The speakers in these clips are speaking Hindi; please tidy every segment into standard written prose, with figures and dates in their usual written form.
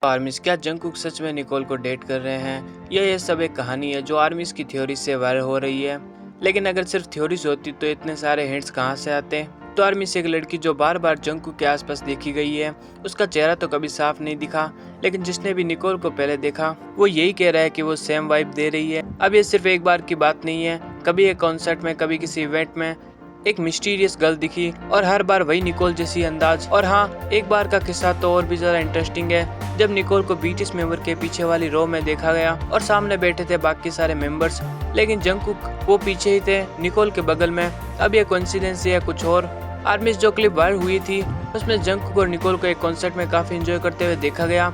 आर्मिस क्या जंगकुक सच में निकोल को डेट कर रहे हैं या ये सब एक कहानी है जो आर्मिस की थ्योरी से वायरल हो रही है। लेकिन अगर सिर्फ थ्योरीज होती तो इतने सारे हिंट्स कहाँ से आते। तो आर्मिस एक लड़की जो बार बार जंगकुक के आसपास देखी गई है। उसका चेहरा तो कभी साफ नहीं दिखा, लेकिन जिसने भी निकोल को पहले देखा वो यही कह रहा है कि वो सेम वाइब दे रही है। अब ये सिर्फ एक बार की बात नहीं है, कभी एक कॉन्सर्ट में, कभी किसी इवेंट में एक मिस्टीरियस गर्ल दिखी और हर बार वही निकोल जैसी अंदाज। और हाँ, एक बार का किस्सा तो और भी ज्यादा इंटरेस्टिंग है, जब निकोल को बीटीएस मेंबर के पीछे वाली रो में देखा गया और सामने बैठे थे बाकी सारे मेंबर्स, लेकिन जंगकुक वो पीछे ही थे निकोल के बगल में। अब ये कोइंसिडेंस है कुछ और। आर्मिस जो क्लिप वायरल हुई थी उसमें जंगकुक और निकोल को एक कॉन्सर्ट में काफी एंजॉय करते हुए देखा गया।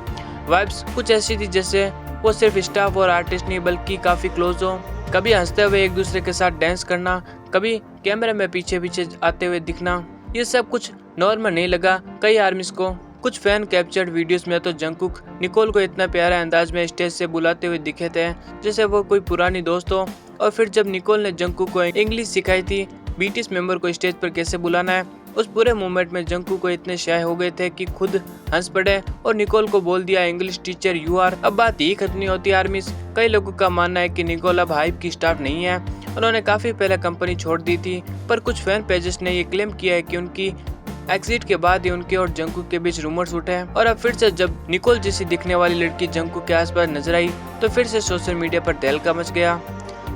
वाइब्स कुछ ऐसी थी जैसे वो सिर्फ स्टाफ और आर्टिस्ट नहीं बल्कि काफी क्लोज हो। कभी हंसते हुए एक दूसरे के साथ डांस करना, कभी कैमरे में पीछे पीछे आते हुए दिखना, ये सब कुछ नॉर्मल नहीं लगा कई आर्मिस को। कुछ फैन कैप्चर्ड वीडियोस में तो जंगकुक निकोल को इतना प्यारे अंदाज में स्टेज से बुलाते हुए दिखे थे जैसे वो कोई पुरानी दोस्त हो। और फिर जब निकोल ने जंगकुक को इंग्लिश सिखाई थी बीटीएस मेंबर को स्टेज पर कैसे बुलाना है, उस पूरे मूवमेंट में जंगकुक को इतने शाय हो गए थे कि खुद हंस पड़े और निकोल को बोल दिया इंग्लिश टीचर यू आर। अब बात यही खत्म नहीं होती आर्मिस। कई लोगों का मानना है कि निकोल अब हाइप की स्टाफ नहीं है, उन्होंने काफी पहले कंपनी छोड़ दी थी। पर कुछ फैन पेजेस ने ये क्लेम किया है कि उनकी एग्जिट के बाद ही उनके और जंगकुक के बीच रूमर्स उठे हैं। और अब फिर से जब निकोल जैसी दिखने वाली लड़की जंगकुक के आसपास नजर आई तो फिर से सोशल मीडिया पर तहलका मच गया।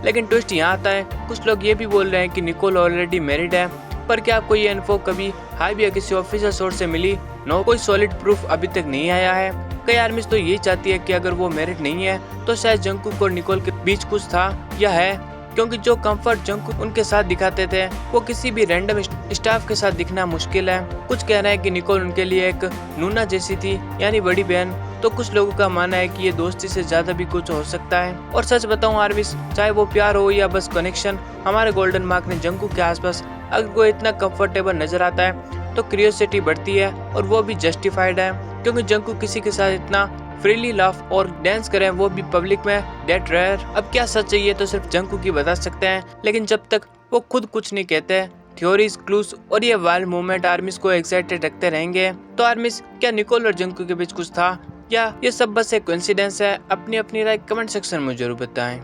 लेकिन ट्विस्ट यहाँ आता है, कुछ लोग ये भी बोल रहे हैं कि निकोल ऑलरेडी मैरिड है। पर क्या आपको ये इन्फो कभी हाइब या किसी ऑफिशियल सोर्स से मिली? नो, कोई सॉलिड प्रूफ अभी तक नहीं आया है। कई आर्मिस तो यही चाहती है कि अगर वो मैरिड नहीं है तो शायद जंगकुक और निकोल के बीच कुछ था या है, क्योंकि जो कंफर्ट जंगकुक उनके साथ दिखाते थे वो किसी भी रैंडम स्टाफ के साथ दिखना मुश्किल है। कुछ कह रहे हैं कि निकोल उनके लिए एक नूना जैसी थी, यानी बड़ी बहन। तो कुछ लोगों का मानना है कि ये दोस्ती से ज्यादा भी कुछ हो सकता है। और सच बताऊं आर्मिस, चाहे वो प्यार हो या बस कनेक्शन, हमारे गोल्डन मार्क ने जंगकुक के आसपास अगर कोई इतना कंफर्टेबल नजर आता है तो क्यूरियोसिटी बढ़ती है, और वो भी जस्टिफाइड है, क्योंकि जंगकुक किसी के साथ इतना फ्रीली लाफ और डांस करें वो भी पब्लिक में, दैट रेयर। अब क्या सच है ये तो सिर्फ जंगकुक ही बता सकते हैं, लेकिन जब तक वो खुद कुछ नहीं कहते, थ्योरीज, क्लूज और ये वाइल्ड मूवमेंट आर्मिस को एक्साइटेड रखते रहेंगे। तो आर्मिस, क्या निकोल और जंगकुक के बीच कुछ था या ये सब बस एक कोइंसिडेंस है? अपनी अपनी राय कमेंट सेक्शन में जरूर बताएं।